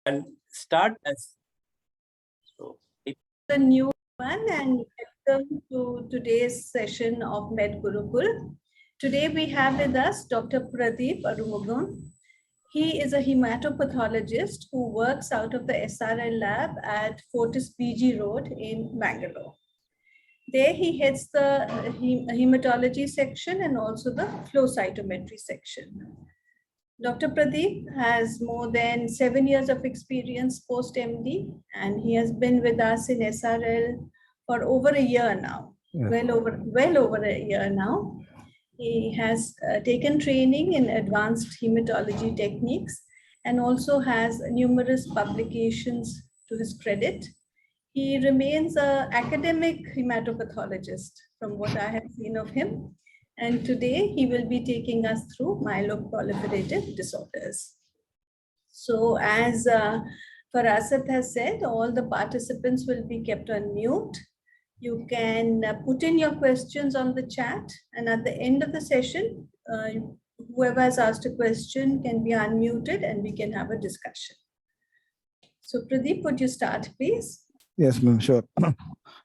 and start as so. The new one, and welcome to today's session of MedGurukul. Today we have with us Dr. Pradeep Arumugam. He is a hematopathologist who works out of the SRL lab at Fortis PG Road in Bangalore. There he heads the hematology section and also the flow cytometry section. Dr. Pradeep has more than 7 years of experience post-MD, and he has been with us in SRL for over a year now, well over a year now. He has taken training in advanced hematology techniques and also has numerous publications to his credit. He remains an academic hematopathologist from what I have seen of him. And today he will be taking us through myeloproliferative disorders. So as Farasat has said, all the participants will be kept on mute. You can put in your questions on the chat, and at the end of the session, whoever has asked a question can be unmuted and we can have a discussion. So Pradeep, would you start, please? Yes, ma'am, sure. Am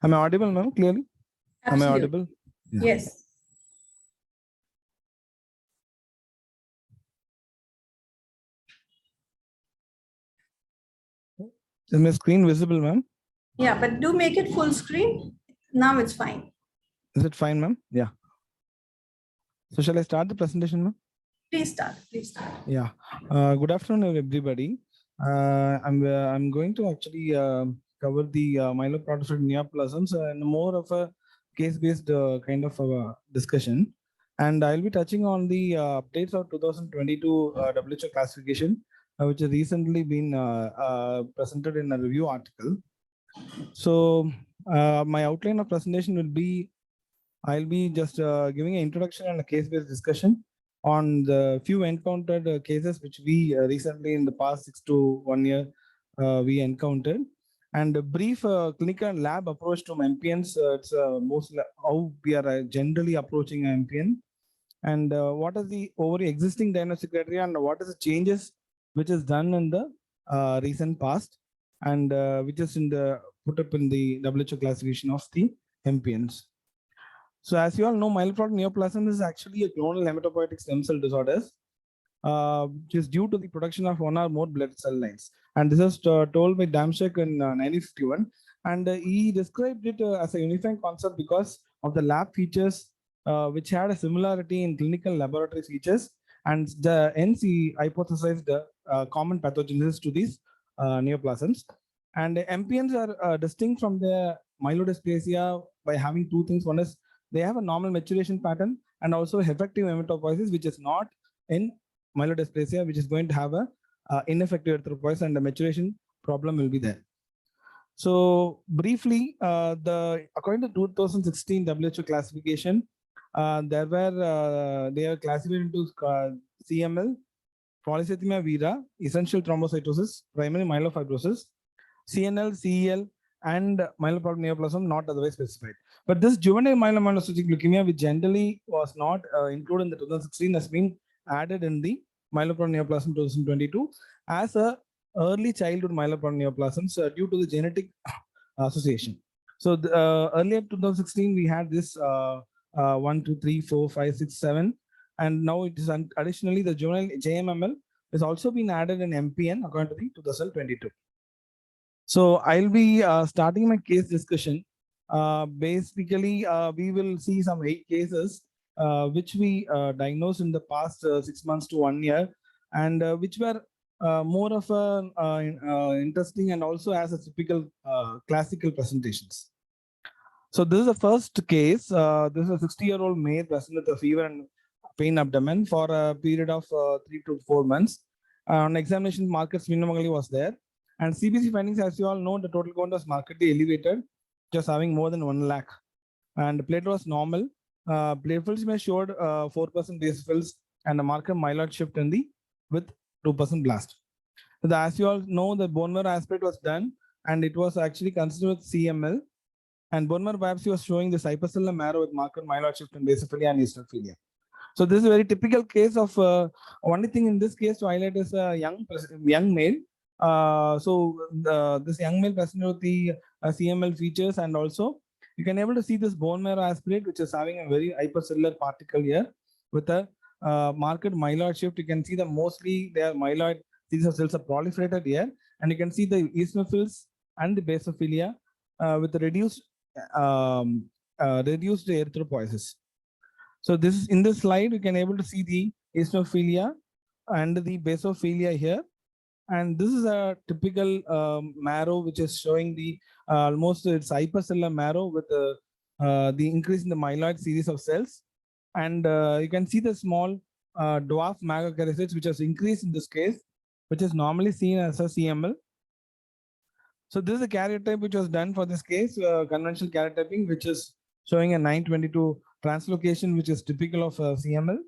I audible, ma'am, clearly? Absolutely. Am I audible? Yeah. Yes. Is my screen visible, ma'am? Yeah, but do make it full screen. Now it's fine. Is it fine, ma'am? Yeah. So shall I start the presentation, ma'am? Please start. Please start. Yeah. Good afternoon, everybody. I'm going to actually cover the myeloproliferative neoplasms and more of a case-based kind of discussion. And I'll be touching on the updates of 2022 WHO classification, which has recently been presented in a review article. So my outline of presentation will be, I'll be just giving an introduction and a case-based discussion on the few encountered cases which we recently in the past 6 to 1 year we encountered, and a brief clinical and lab approach to MPNs. It's mostly how we are generally approaching MPN, and what is the overall existing diagnostic criteria and what is the changes which is done in the recent past, and which is in the put up in the WHO classification of the MPNs. So as you all know, myeloproliferative neoplasm is actually a clonal hematopoietic stem cell disorders, which is due to the production of one or more blood cell lines. And this is told by Damschek in 1951. And he described it as a unifying concept because of the lab features, which had a similarity in clinical laboratory features. And hence he hypothesized the common pathogenesis to these neoplasms. And MPNs are distinct from the myelodysplasia by having two things. One is they have a normal maturation pattern and also effective hematopoiesis, which is not in myelodysplasia, which is going to have a ineffective erythropoiesis, and the maturation problem will be there. So briefly, according to 2016 WHO classification, they are classified into CML, polycythemia vera, essential thrombocytosis, primary myelofibrosis, CNL, CEL, and myeloproliferative neoplasm not otherwise specified. But this juvenile myelomonocytic leukemia, which generally was not included in the 2016, has been added in the myeloproliferative neoplasm 2022 as a early childhood myeloproliferative neoplasms due to the genetic association. So earlier 2016 we had this 1, 2, 3, 4, 5, 6, 7, and now it is additionally the juvenile JMML has also been added in MPN according to the 2022. So I'll be starting my case discussion. Basically, we will see some 8 cases which we diagnosed in the past 6 months to 1 year, and which were more of a interesting and also as a typical classical presentations. So this is the first case. This is a 60-year-old male present with a fever and pain abdomen for a period of 3 to 4 months. On examination, marker splenomegaly was there. And CBC findings, as you all know, the total count was markedly elevated, just having more than 1 lakh. And the platelet was normal. Platelets may showed 4% basophils and a marker myeloid shift in the with 2% blast. So as you all know, the bone marrow aspirate was done, and it was actually considered with CML. And bone marrow biopsy was showing this hypercellular marrow with marker myeloid shift in basophilia and eosinophilia. So this is a very typical case of only thing in this case to highlight is a young male. This young male presented with the CML features, and also you can able to see this bone marrow aspirate, which is having a very hypercellular particle here with a marked myeloid shift. You can see that mostly they are myeloid. These are cells are proliferated here, and you can see the eosinophils and the basophilia with the reduced erythropoiesis. So this is in this slide, you can able to see the eosinophilia and the basophilia here. And this is a typical marrow, which is showing the almost it's hypercellular marrow with the increase in the myeloid series of cells. And you can see the small dwarf megakaryocytes, which has increased in this case, which is normally seen as a CML. So this is a karyotype which was done for this case, conventional karyotyping, which is showing a 922 translocation, which is typical of CML.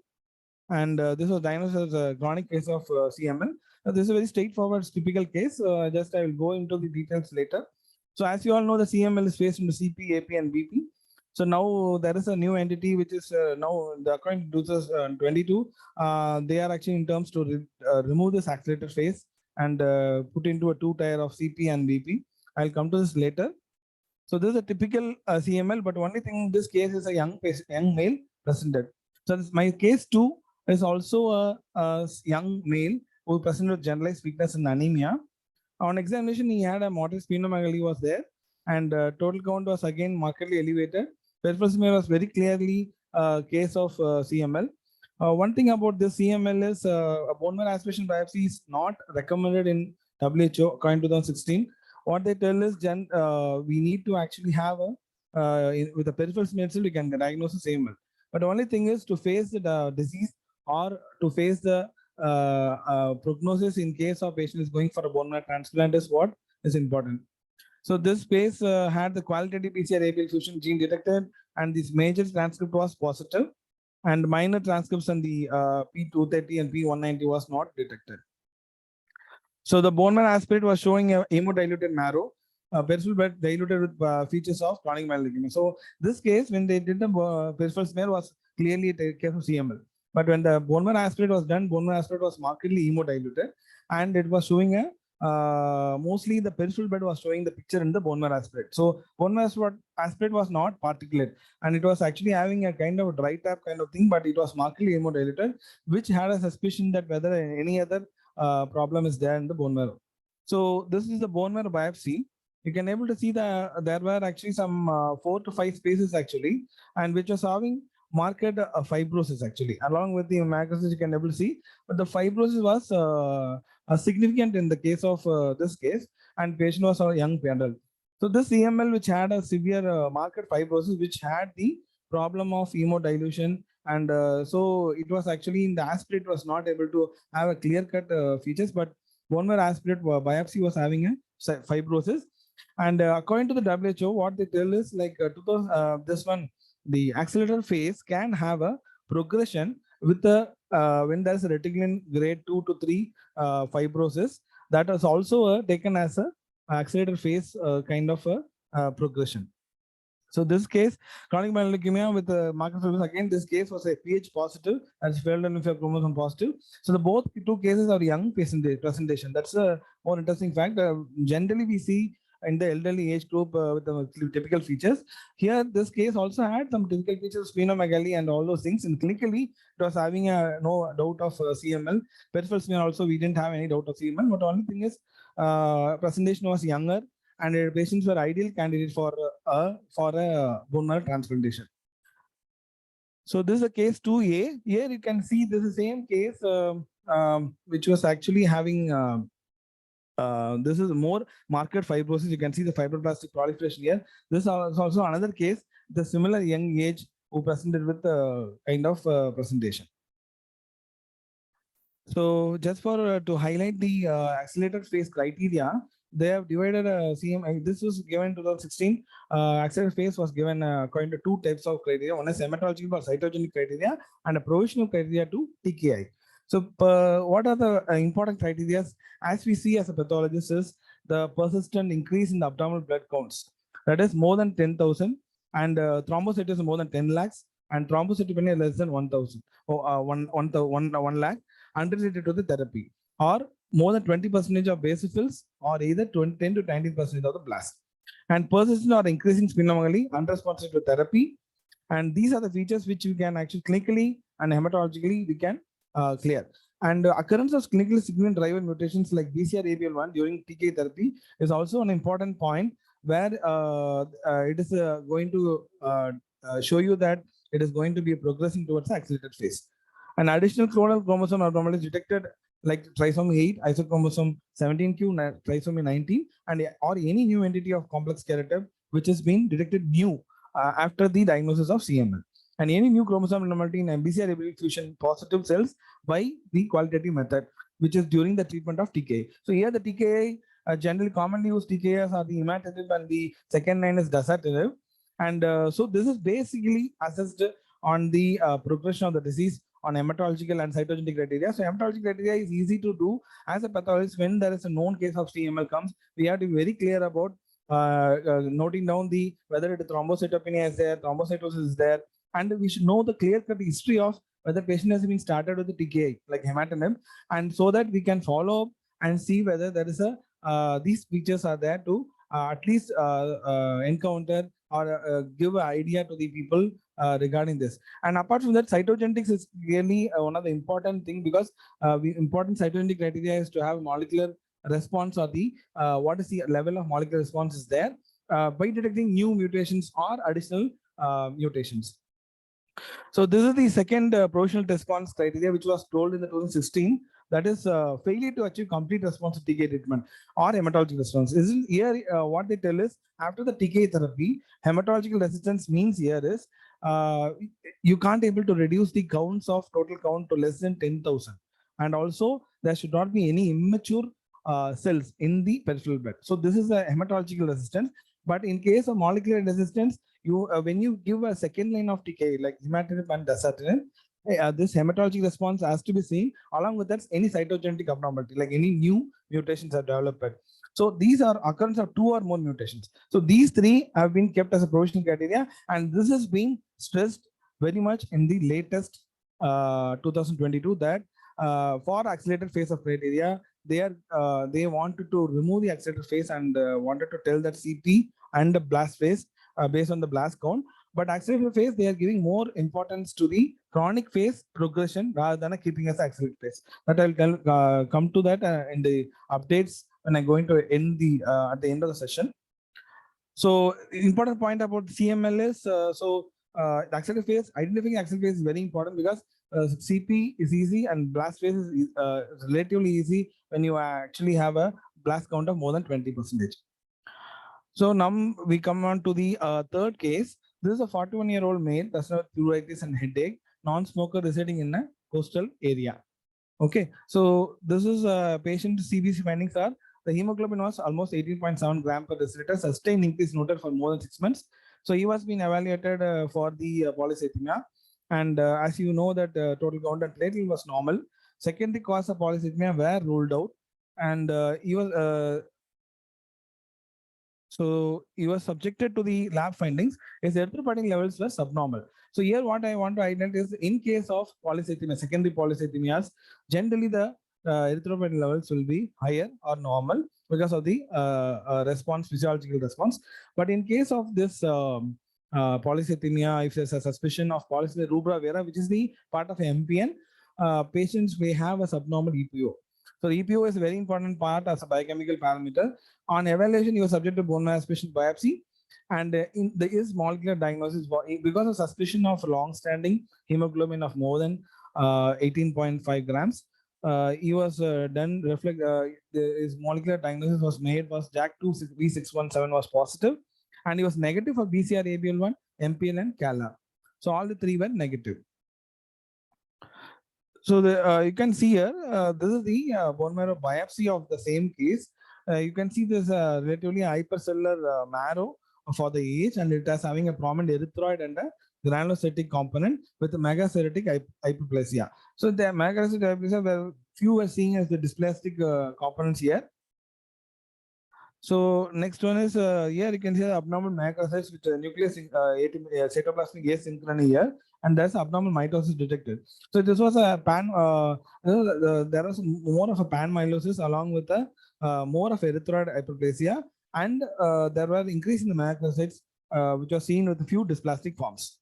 And this was diagnosed as a chronic case of CML. This is a very straightforward, typical case. Just I will go into the details later. So as you all know, the CML is phased into CP, AP, and BP. So now there is a new entity which is now according to 2022, they are actually in terms to remove this accelerated phase and put into a 2-tier of CP and BP. I'll come to this later. So this is a typical CML, but only thing in this case is a young male presented. So this, my case 2 is also a young male who presented with generalized weakness and anemia. On examination, he had a moderate splenomegaly was there, and total count was again markedly elevated. Peripheral smear was very clearly a case of CML. One thing about this CML is a bone marrow aspiration biopsy is not recommended in WHO according to 2016. What they tell is we need to actually have with a peripheral smear cell, we can diagnose the CML. But the only thing is to face the disease or to face the prognosis in case of patient is going for a bone marrow transplant is what is important. So this case had the qualitative PCR APL fusion gene detected, and this major transcript was positive, and minor transcripts on the P230 and P190 was not detected. So the bone marrow aspirate was showing a hemodiluted marrow, peripheral blood diluted with features of chronic myeloleukemia. So this case, when they did the peripheral smear, was clearly a case of CML. But when the bone marrow aspirate was done, bone marrow aspirate was markedly hemodiluted, and it was showing a mostly the peripheral blood was showing the picture in the bone marrow aspirate. So bone marrow aspirate was not particulate, and it was actually having a kind of dry tap kind of thing, but it was markedly hemodiluted, which had a suspicion that whether any other problem is there in the bone marrow. So this is the bone marrow biopsy. You can able to see that there were actually some 4 to 5 spaces actually, and which was having marked fibrosis actually along with the macrocysts. You can able to see, but the fibrosis was significant in the case of this case, and patient was a young adult. So this CML, which had a severe marked fibrosis, which had the problem of hemodilution, and so it was actually in the aspirate was not able to have a clear cut features, but bone marrow aspirate biopsy was having a fibrosis. And according to the WHO, what they tell is like this one, the accelerator phase can have a progression with the when there is a reticulin grade 2 to 3 fibrosis, that is also taken as a accelerator phase kind of a progression. So this case, chronic myeloleukemia with marker fibrosis, again, this case was a pH positive and spheroidal chromosome positive. So the both 2 cases are young patient presentation. That's a more interesting fact. Generally, we see in the elderly age group with the typical features. Here, this case also had some typical features, splenomegaly and all those things. And clinically, it was having no doubt of CML. Peripheral smear also, we didn't have any doubt of CML. But the only thing is, presentation was younger, and patients were ideal candidates for a bone marrow transplantation. So this is a case 2A. Here you can see this is the same case which was actually having this is more marked fibrosis. You can see the fibroblastic proliferation here. This is also another case, the similar young age who presented with kind of presentation. So just for to highlight the accelerated phase criteria, they have divided CM. This was given in 2016. Accelerated phase was given according to 2 types of criteria. One is hematological or cytogenic criteria, and a provisional criteria to TKI. So what are the important criteria? As we see as a pathologist is the persistent increase in the abdominal blood counts. That is more than 10,000, and thrombocytopenia more than 10 lakhs, and thrombocytopenia less than 1,000 or 1 lakh, unrelated to the therapy, or more than 20% of basophils or either 10 to 19% of the blast. And persistent or increasing splenomegaly unresponsive to therapy. And these are the features which we can actually clinically and hematologically we can clear. And occurrence of clinically significant driver mutations like BCR-ABL1 during TKI therapy is also an important point where it is going to show you that it is going to be progressing towards the accelerated phase. An additional clonal chromosome abnormality is detected like trisomy 8, isochromosome 17q, trisomy 19, and or any new entity of complex karyotype which has been detected new after the diagnosis of CML. And any new chromosome abnormality in BCR-ABL fusion positive cells by the qualitative method, which is during the treatment of TKI. So here the TKI, generally commonly used TKIs are the imatinib and the second line is dasatinib. And so this is basically assessed on the progression of the disease on hematological and cytogenetic criteria. So hematologic criteria is easy to do as a pathologist. When there is a known case of CML comes, we have to be very clear about noting down the whether it is thrombocytopenia is there, thrombocytosis is there, and we should know the clear-cut history of whether patient has been started with the TKI like hematinib, and so that we can follow up and see whether there is a these features are there to at least encounter or give an idea to the people regarding this. And apart from that, cytogenetics is really one of the important thing because important cytogenetic criteria is to have molecular response or the what is the level of molecular response is there by detecting new mutations or additional mutations. So this is the second provisional response criteria which was told in the 2016, that is failure to achieve complete response to TKI treatment or hematologic response. Isn't here what they tell is after the TKI therapy, hematological resistance means here is you can't able to reduce the counts of total count to less than 10,000, and also there should not be any immature cells in the peripheral blood. So this is a hematological resistance. But in case of molecular resistance, you when you give a second line of TKI like imatinib and dasatinib, this hematologic response has to be seen. Along with that, any cytogenetic abnormality, like any new mutations are developed. So these are occurrence of 2 or more mutations. So these 3 have been kept as a provisional criteria, and this has been stressed very much in the latest 2022 that for accelerated phase of criteria, they wanted to remove the accelerated phase and wanted to tell that CP and the blast phase based on the blast count. But accelerated phase, they are giving more importance to the chronic phase progression rather than keeping as accelerated phase. But I'll come to that in the updates when I'm going to end the at the end of the session. So important point about CML is the accelerated phase, identifying accelerated phase is very important because CP is easy and blast phase is relatively easy when you actually have a blast count of more than 20%. So now we come on to the third case. This is a 41-year-old male, does have pleuritis and headache, non-smoker residing in a coastal area. Okay, so this is a patient CBC findings are the hemoglobin was almost 18.7 gram per deciliter, sustained increase noted for more than 6 months. So he was being evaluated for the polycythemia, and as you know that total count and platelet was normal. Secondary cause of polycythemia were ruled out, and he was he was subjected to the lab findings. His erythropoietin levels were subnormal. So here what I want to highlight is in case of polycythemia, secondary polycythemias, generally the erythropoietin levels will be higher or normal because of the response, physiological response. But in case of this polycythemia, if there's a suspicion of polycythemia rubra vera, which is the part of MPN, patients may have a subnormal EPO. So EPO is a very important part as a biochemical parameter. On evaluation, you are subject to bone marrow aspiration biopsy, and in his molecular diagnosis, because of suspicion of long-standing hemoglobin of more than 18.5 grams, he was done reflect. His molecular diagnosis was made was JAK2 V617 was positive, and he was negative for BCR-ABL1, MPL, and CALA. So all the 3 were negative. So you can see here, this is the bone marrow biopsy of the same case. You can see this relatively hypercellular marrow for the age, and it is having a prominent erythroid and a granulocytic component with a megacytic hyperplasia. So the megacytic hyperplasia, where few are seeing as the dysplastic components here. So next one is here you can see the abnormal macrocytes with nucleus cytoplasmic asynchrony here, and there's abnormal mitosis detected. So this was a there was more of a pan-myelosis along with a more of erythroid hyperplasia, and there were increase in the megakaryocytes, which was seen with a few dysplastic forms.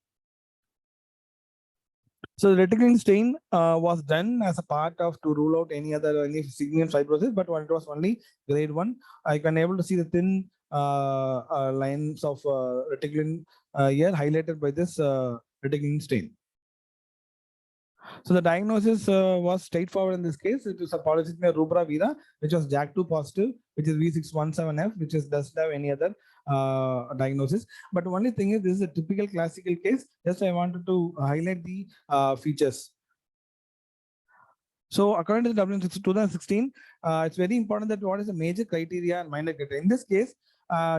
So the reticular stain was done as a part of to rule out any significant fibrosis, but when it was only grade 1, I can able to see the thin lines of reticulin here highlighted by this reticulin stain. So the diagnosis was straightforward in this case. It was a polycythemia rubra vera, which was JAK2 positive, which is V617F, which doesn't have any other diagnosis. But only thing is, this is a typical classical case. Just I wanted to highlight the features. So according to the W2016, it's very important that what is the major criteria and minor criteria. In this case,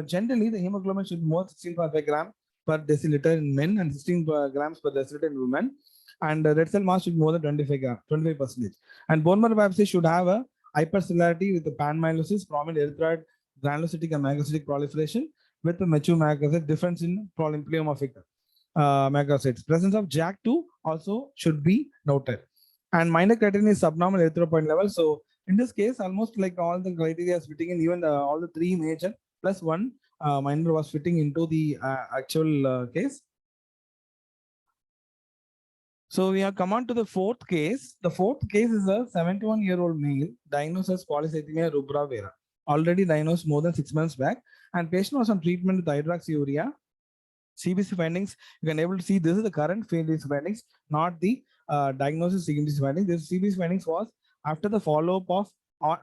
generally the hemoglobin should be more 16.5 gram per deciliter in men and 16 grams per deciliter in women. And red cell mass should be more than 25%. And bone marrow biopsy should have a hypercellularity with the pan-myelosis, prominent erythroid, granulocytic and megacytic proliferation with the mature megacyte difference in pleomorphic megacytes. Presence of JAK2 also should be noted. And minor criteria is subnormal erythropoietin level. So in this case, almost like all the criteria is fitting in, even all the 3 major plus 1 minor was fitting into the actual case. So we have come on to the 4th case. The 4th case is a 71-year-old male diagnosed as polycythemia rubra vera, already diagnosed more than 6 months back, and patient was on treatment with hydroxyurea. CBC findings, you can able to see this is the current CBC findings, not the diagnosis CBC findings. This CBC findings was after the follow-up of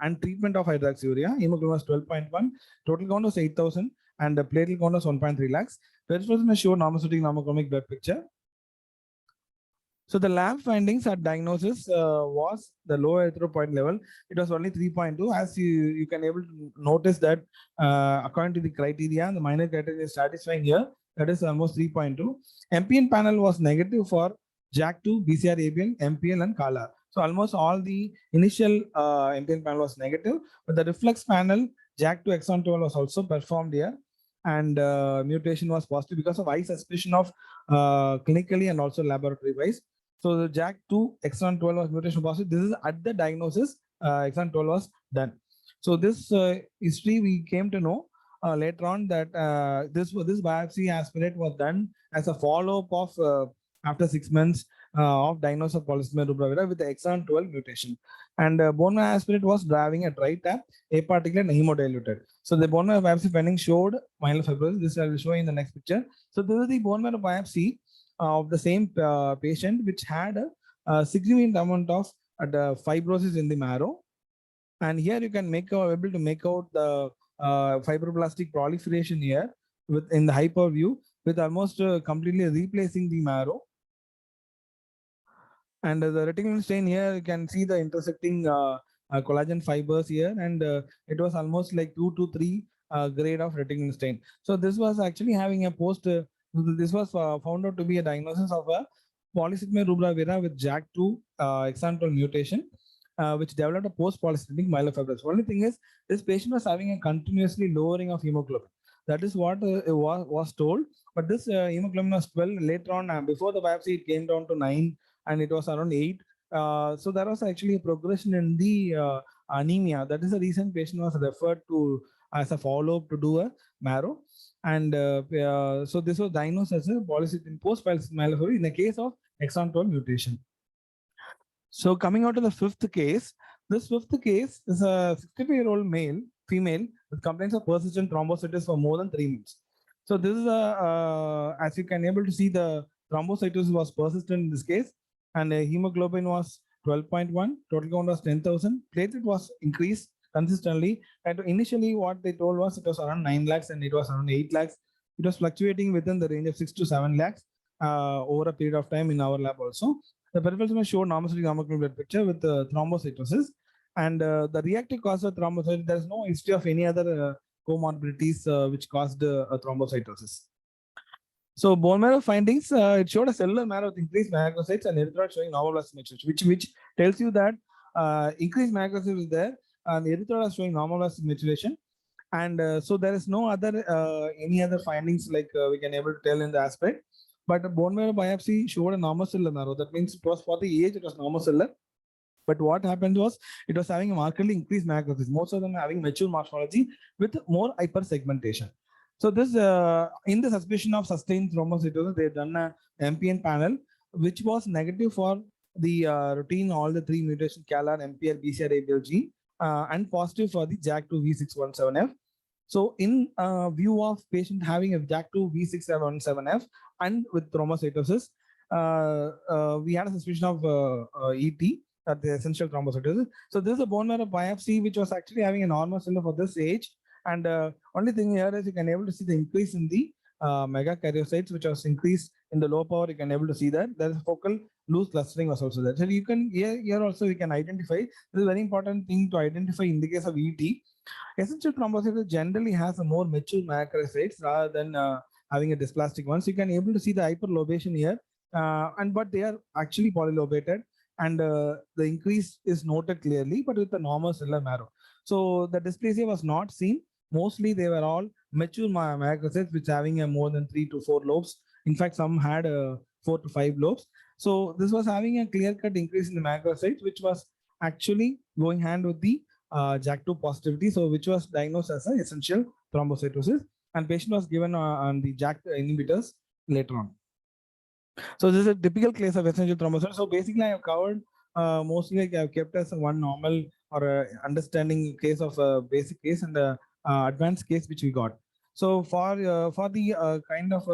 and treatment of hydroxyurea. Hemoglobin was 12.1, total count was 8,000, and the platelet count was 1.3 lakhs. First person showed normocytic normochromic blood picture. So the lab findings at diagnosis was the low erythropoietin level. It was only 3.2. As you can able to notice that according to the criteria, the minor criteria is satisfying here. That is almost 3.2. MPN panel was negative for JAK2, BCR-ABL, MPL, and CALR. So almost all the initial MPN panel was negative, but the reflex panel JAK2 exon 12 was also performed here, and mutation was positive because of high suspicion of clinically and also laboratory wise. So the JAK2 exon 12 was mutation positive. This is at the diagnosis, exon 12 was done. So this history we came to know later on that this biopsy aspirate was done as a follow-up of after 6 months of diagnosis of polycythemia rubra vera with the exon 12 mutation. And bone marrow aspirate was driving a dry tap, aparticulate, and hemodiluted. So the bone marrow biopsy finding showed myelofibrosis. This I will show in the next picture. So this is the bone marrow biopsy of the same patient which had a significant amount of fibrosis in the marrow. And here you can able to make out the fibroblastic proliferation here in the hyper view with almost completely replacing the marrow. And the reticulin stain here, you can see the intersecting collagen fibers here, and it was almost like 2 to 3 grade of reticulin stain. So this was actually having a this was found out to be a diagnosis of a polycythemia rubra vera with JAK2 exon 12 mutation, which developed a post-polycythemic myelofibrosis. Only thing is, this patient was having a continuously lowering of hemoglobin. That is what was told. But this hemoglobin was 12. Later on, before the biopsy, it came down to 9, and it was around 8. So there was actually a progression in the anemia. That is the reason patient was referred to as a follow-up to do a marrow. And so this was diagnosed as a post-polycythemic myelofibrosis in the case of exon 12 mutation. So coming out of the 5th case, this 5th case is a 65-year-old female with complaints of persistent thrombocytosis for more than 3 months. So this is as you can able to see, the thrombocytosis was persistent in this case, and hemoglobin was 12.1, total count was 10,000, platelet was increased consistently, and initially what they told was it was around 9 lakhs and it was around 8 lakhs. It was fluctuating within the range of 6 to 7 lakhs over a period of time in our lab also. The peripheral showed normocytic normochromic blood picture with thrombocytosis, and the reactive cause of thrombocytosis, there is no history of any other comorbidities which caused thrombocytosis. So bone marrow findings, it showed a cellular marrow with increased megacytes and erythroid showing normoblastic maturation, which tells you that increased megacytes is there, and erythroid is showing normoblastic maturation. And so there is no other any other findings like we can able to tell in the aspect. but bone marrow biopsy showed a normal cellular marrow. That means it was for the age, it was normal cellular. But what happened was it was having a markedly increased macrophages. Most of them having mature morphology with more hypersegmentation. So this, in the suspicion of sustained thrombocytosis, they done a MPN panel, which was negative for the routine, all the three mutations, CALR, MPR, BCR, ABLG, and positive for the JAK2 V617F. So in view of patient having a JAK2 V617F and with thrombocytosis, we had a suspicion of ET, at the essential thrombocytosis. So this is a bone marrow biopsy which was actually having a normal cellular for this age. And only thing here is you can able to see the increase in the megakaryocytes, which was increased in the low power. You can able to see that there is focal loose clustering was also there. So you can here also we can identify. This is a very important thing to identify in the case of ET. Essential thrombocytosis generally has a more mature megakaryocytes rather than having a dysplastic ones. You can able to see the hyperlobation here, but they are actually polylobated. And the increase is noted clearly, but with the normal cellular marrow. So the dysplasia was not seen. Mostly they were all mature megakaryocytes which having a more than 3 to 4 lobes. In fact, some had 4 to 5 lobes. So this was having a clear-cut increase in the megakaryocytes, which was actually going hand with the JAK2 positivity, so which was diagnosed as an essential thrombocytosis, and patient was given on the JAK inhibitors later on. So this is a typical case of essential thrombocytosis. So basically, I have covered mostly like I have kept as one normal or understanding case of a basic case and the advanced case which we got. So for the kind of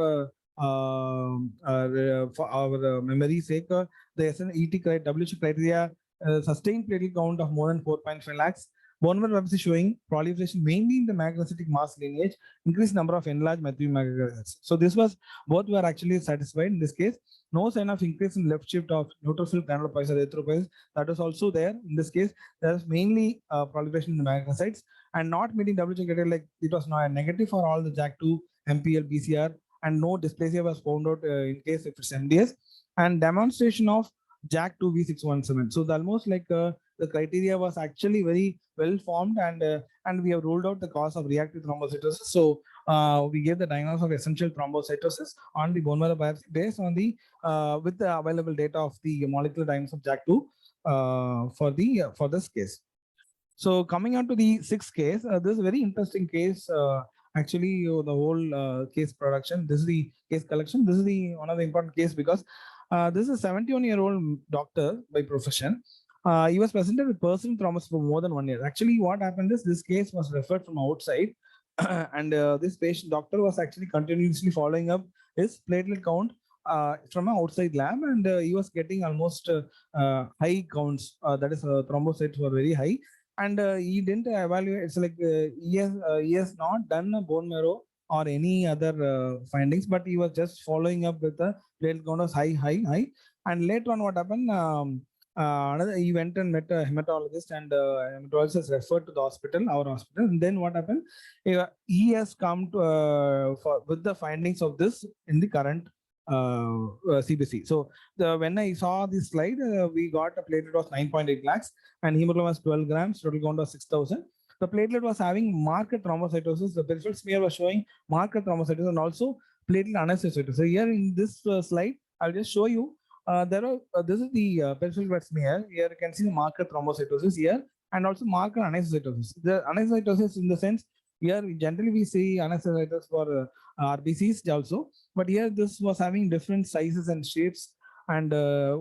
for our memory sake, the SNET WHO criteria sustained platelet count of more than 4.5 lakhs. Bone marrow biopsy showing proliferation mainly in the megakaryocytic mass lineage, increased number of enlarged mature megakaryocytes. So this was both were actually satisfied in this case. No sign of increase in left shift of neutrophil granulocytes or erythropoiesis. That was also there in this case. There is mainly proliferation in the megakaryocytes and not meeting WHO criteria, like it was not negative for all the JAK2, MPL, BCR, and no dysplasia was found out in case if it's MDS, and demonstration of JAK2 V617. So the almost like the criteria was actually very well formed, and we have ruled out the cause of reactive thrombocytosis. So we gave the diagnosis of essential thrombocytosis on the bone marrow biopsy based on the with the available data of the molecular diagnosis of JAK2 for this case. So coming on to the sixth case, this is a very interesting case. Actually, the whole case production. This is the case collection. This is the one of the important case because this is a 71-year-old doctor by profession. He was presented with personal thrombosis for more than 1 year. Actually, what happened is this case was referred from outside, and this patient doctor was actually continuously following up his platelet count from an outside lab, and he was getting almost high counts. That is, thrombocytes were very high, and he didn't evaluate. It's like he has not done a bone marrow or any other findings, but he was just following up with the platelet count was high, and later on, what happened? He went and met a hematologist, and hematologist referred to the hospital, our hospital. And then what happened? He has come to with the findings of this in the current CBC. So when I saw this slide, we got a platelet was 9.8 lakhs and hemoglobin was 12 grams, total count was 6,000. The platelet was having marked thrombocytosis. The peripheral smear was showing marked thrombocytosis and also platelet anisocytosis. So here in this slide, I'll just show you. This is the peripheral blood smear. Here you can see the marker thrombocytosis here and also marker anisocytosis. The anisocytosis in the sense here generally we see anisocytosis for RBCs also, but here this was having different sizes and shapes, and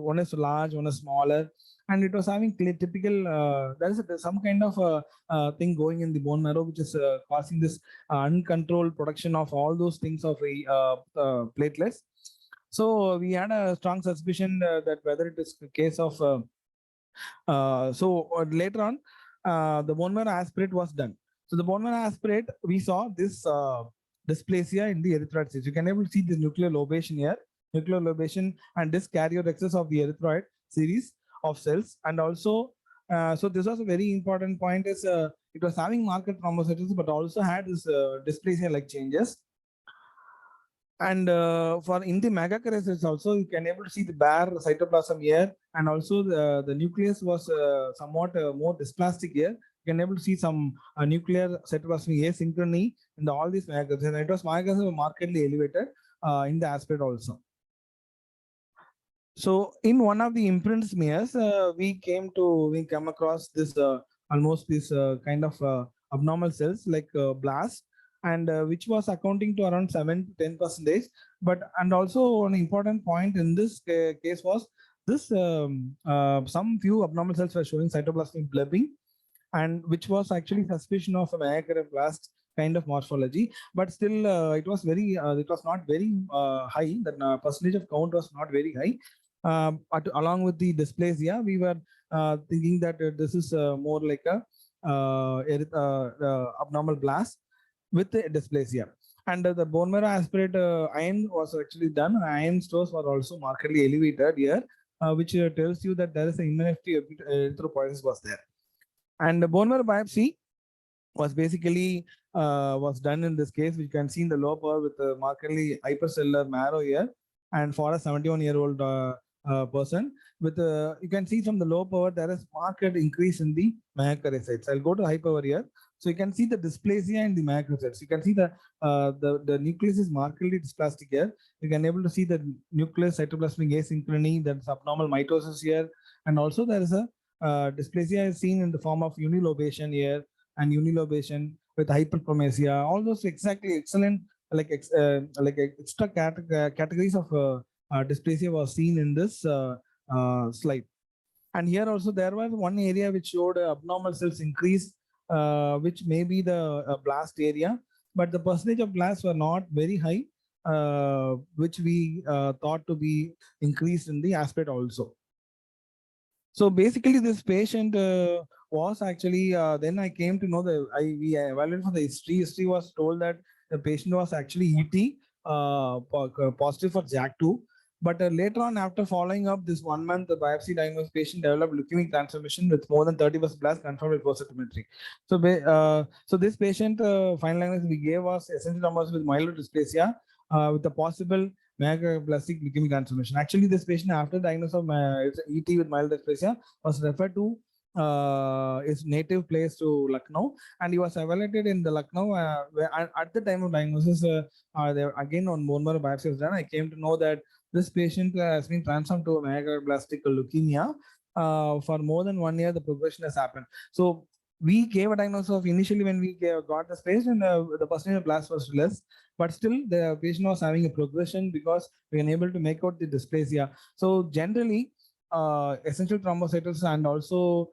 one is large, one is smaller, and it was having typical. There is some kind of thing going in the bone marrow which is causing this uncontrolled production of all those things of platelets. So we had a strong suspicion that whether it is a case of later on the bone marrow aspirate was done. So the bone marrow aspirate, we saw this dysplasia in the erythroid cells. You can able to see the nuclear lobation here, nuclear lobation and this karyorrhexis of the erythroid series of cells. And also, so this was a very important point is it was having marked thrombocytosis, but also had this dysplasia-like changes. And for in the megakaryocytes also, you can able to see the bare cytoplasm here, and also the nucleus was somewhat more dysplastic here. You can able to see some nuclear cytoplasmic asynchrony in all these megakaryocytes. And it was megakaryocytes markedly elevated in the aspirate also. So in one of the imprint smears, we come across this almost this kind of abnormal cells like blast, and which was accounting to around 7 to 10%. But and also an important point in this case was this some few abnormal cells were showing cytoplasmic blubbing, and which was actually suspicion of a myelofibroblast kind of morphology. But still, it was not very high. The percentage of count was not very high. But along with the dysplasia, we were thinking that this is more like a abnormal blast with the dysplasia. And the bone marrow aspirate iron was actually done. Iron stores were also markedly elevated here, which tells you that there is an immunity erythropoiesis was there. And the bone marrow biopsy was basically was done in this case, which you can see in the lower power with a markedly hypercellular marrow here. And for a 71-year-old person, with you can see from the low power there is marked increase in the myokaryocytes. I'll go to high power here. So you can see the dysplasia in the myokaryocytes. You can see the nucleus is markedly dysplastic here. You can able to see the nucleus cytoplasmic asynchrony. That's abnormal mitosis here, and also there is a dysplasia is seen in the form of unilobation here, and unilobation with hyperchromasia. All those exactly excellent like extra categories of dysplasia was seen in this slide. And here also there was one area which showed abnormal cells increase, which may be the blast area, but the percentage of blasts were not very high, which we thought to be increased in the aspect also. So basically, this patient was actually then I came to know that we evaluated for the history. History was told that the patient was actually ET positive for JAK2. But later on, after following up this 1 month, the biopsy diagnosed patient developed leukemic transformation with more than 30% blast confirmed with post cytometry. So this patient final diagnosis we gave was essential thrombosis with myelodysplasia with a possible myeloplastic leukemic transformation. Actually, this patient, after diagnosis of ET with myelodysplasia, was referred to his native place to Lucknow, and he was evaluated in the Lucknow. At the time of diagnosis, there again on bone marrow biopsy was done. I came to know that this patient has been transformed to a myeloplastic leukemia. For more than 1 year, the progression has happened. So we gave a diagnosis of initially when we got the space, and the percentage of blast was less, but still the patient was having a progression because we were able to make out the dysplasia. So generally, essential thrombocytosis and also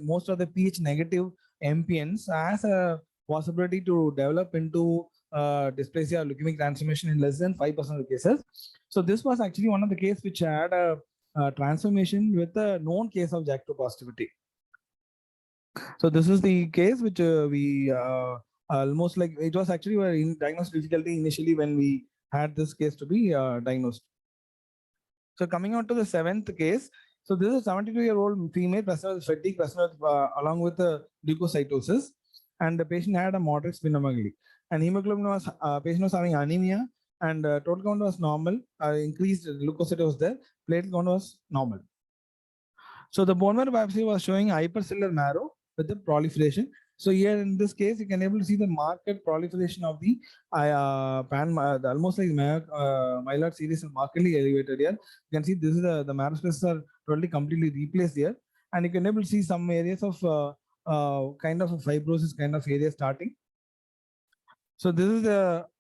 most of the pH negative MPNs has a possibility to develop into dysplasia or leukemic transformation in less than 5% of the cases. So this was actually one of the cases which had a transformation with a known case of JAK2 positivity. So this is the case which we almost like it was actually in diagnosed difficulty initially when we had this case to be diagnosed. So coming on to the 7th case. So this is a 72-year-old female present with fatigue, present along with leukocytosis, and the patient had a moderate splenomegaly. And hemoglobin was patient was having anemia, and total count was normal. Increased leukocyte was there. Platelet count was normal. So the bone marrow biopsy was showing hypercellular marrow with the proliferation. So here in this case, you can able to see the marked proliferation of the almost like myeloid series is markedly elevated here. You can see this is the marrow spaces are totally completely replaced here, and you can able to see some areas of kind of a fibrosis kind of area starting. So this is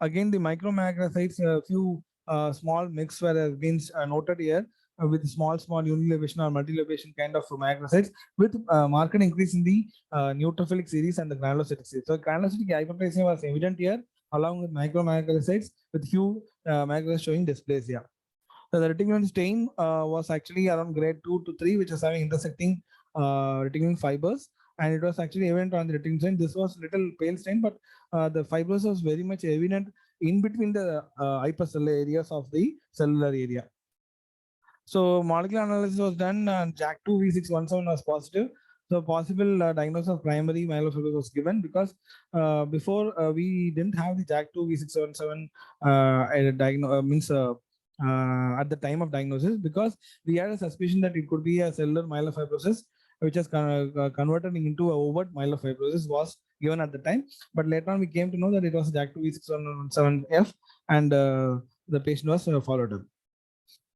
again the micromacrocytes. A few small mix were have been noted here with small unilobation or multilobation kind of macrocytes with marked increase in the neutrophilic series and the granulocytic series. So granulocytic hyperplasia was evident here along with micromacrocytes with few macrocytes showing dysplasia. So the reticulin stain was actually around grade 2 to 3, which is having intersecting reticulin fibers, and it was actually evident on the reticulin stain. This was little pale stain, but the fibers was very much evident in between the hypercellular areas of the cellular area. So molecular analysis was done, and JAK2 V617 was positive. So possible diagnosis of primary myelofibrosis was given because before we didn't have the JAK2 V617 at the time of diagnosis, because we had a suspicion that it could be a cellular myelofibrosis, which has converted into a overt myelofibrosis was given at the time. But later on, we came to know that it was JAK2 V617F, and the patient was followed up.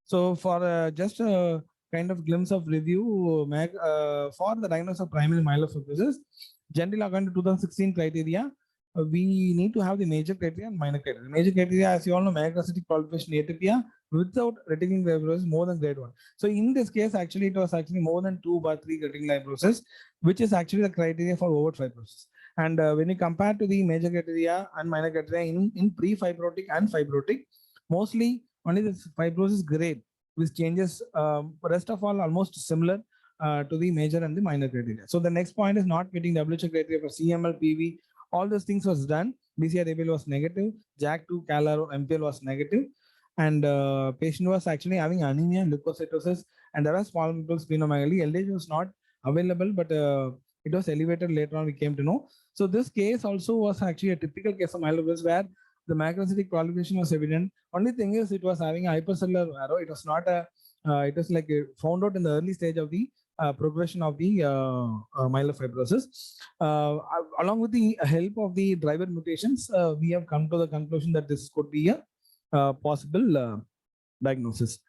So for just a kind of glimpse of review, for the diagnosis of primary myelofibrosis, generally according to 2016 criteria, we need to have the major criteria and minor criteria. Major criteria, as you all know, macrocytic proliferation atypia without reticular fibrosis more than grade 1. So in this case, actually, it was actually more than 2/3 reticular fibrosis, which is actually the criteria for overt fibrosis. And when you compare to the major criteria and minor criteria in pre-fibrotic and fibrotic, mostly only the fibrosis grade, which changes, rest of all almost similar to the major and the minor criteria. So the next point is not meeting WHO criteria for CML, PV. All those things was done. BCR ABL was negative. JAK2, CALR, MPL was negative. And patient was actually having anemia, leukocytosis, and there was small splenomegaly. LDH was not available, but it was elevated later on, we came to know. So this case also was actually a typical case of myelofibrosis where the macrocytic proliferation was evident. Only thing is it was having a hypercellular marrow. It was not a, it was like found out in the early stage of the progression of the myelofibrosis. Along with the help of the driver mutations, we have come to the conclusion that this could be a possible diagnosis.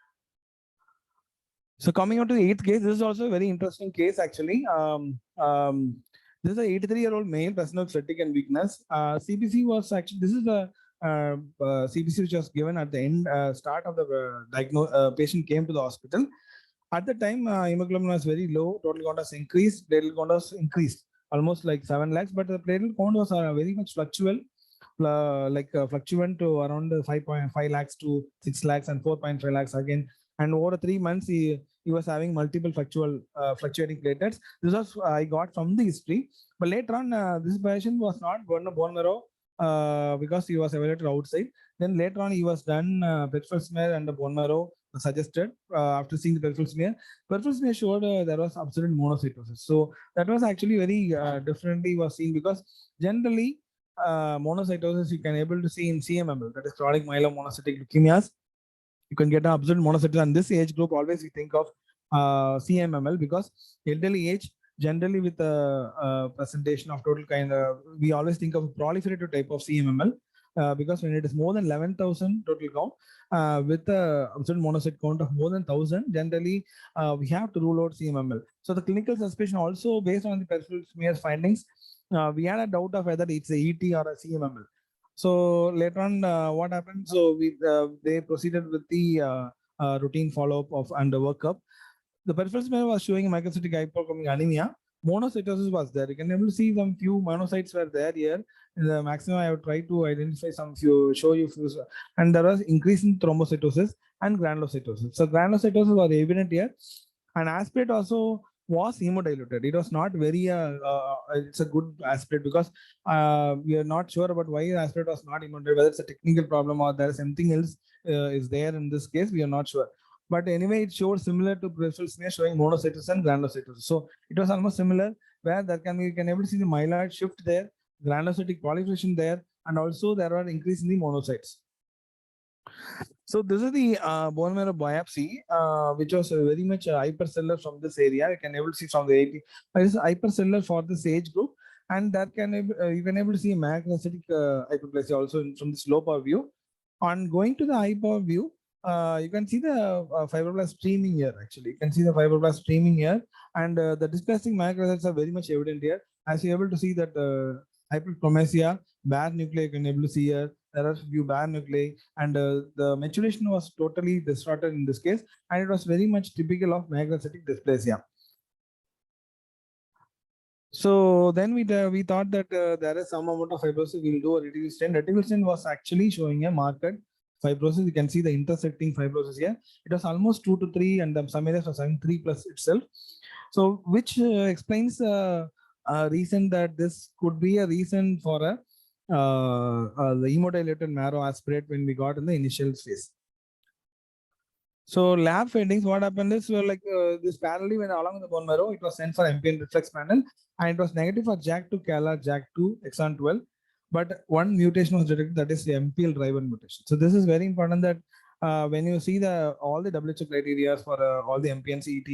So coming on to the 8th case, this is also a very interesting case actually. This is a 83-year-old male, person with fatigue and weakness. CBC was actually, this is the CBC which was given at the end, start of the patient came to the hospital. At the time, hemoglobin was very low, total count was increased, platelet count was increased, almost like 7 lakhs, but the platelet count was very much fluctual, fluctuant to around 5.5 lakhs to 6 lakhs and 4.5 lakhs again. And over 3 months, he was having multiple fluctuating platelets. This was I got from the history. But later on, this patient was not bone marrow because he was evaluated outside. Then later on, he was done peripheral smear and the bone marrow suggested after seeing the peripheral smear. Peripheral smear showed there was absolute monocytosis. So that was actually very differently was seen because generally monocytosis you can able to see in CMML, that is chronic myelomonocytic leukemias. You can get an absolute monocytosis. And this age group, always we think of CMML because elderly age, generally with a presentation of total kind of, we always think of a proliferative type of CMML because when it is more than 11,000 total count with a absolute monocyte count of more than 1,000, generally we have to rule out CMML. So the clinical suspicion also based on the peripheral smear findings, we had a doubt of whether it's a ET or a CMML. So later on, what happened? So they proceeded with the routine follow-up of and the workup. The peripheral smear was showing microcytic hyperchromic anemia. Monocytosis was there. You can able to see some few monocytes were there here. In the maximum, I have tried to identify some few, show you few, and there was increase in thrombocytosis and granulocytosis. So granulocytosis was evident here, and aspirate also was hemodiluted. It was not very, it's a good aspirate because we are not sure about why aspirate was not hemodiluted, whether it's a technical problem or there is something else is there in this case, we are not sure. But anyway, it showed similar to peripheral smear showing monocytosis and granulocytosis. So it was almost similar where there you can able to see the myeloid shift there, granulocytic proliferation there, and also there are increase in the monocytes. So this is the bone marrow biopsy, which was very much hypercellular from this area. You can able to see from the 80. It is hypercellular for this age group, and that can you can able to see macrocytic hyperplasia also from this low power view. On going to the high power view, you can see the fibroblast streaming here. Actually, you can see the fibroblast streaming here, and the dysplastic macrocytes are very much evident here. As you're able to see that hyperchromasia, bare nuclei, you can able to see here. There are few bare nuclei, and the maturation was totally distorted in this case, and it was very much typical of macrocytic dysplasia. So then we thought that there is some amount of fibrosis. We'll do a reticular stain. Reticular stain was actually showing a marked fibrosis. You can see the intersecting fibrosis here. It was almost 2 to 3, and some areas was having 3+ itself. So which explains a reason that this could be a reason for the hemodilated marrow aspirate when we got in the initial phase. So lab findings, what happened is this parallelly went along the bone marrow. It was sent for MPN reflex panel, and it was negative for JAK2, CALR, JAK2, exon 12. But one mutation was detected, that is the MPL driver mutation. So this is very important that when you see all the WHO criteria for all the MPN, CET,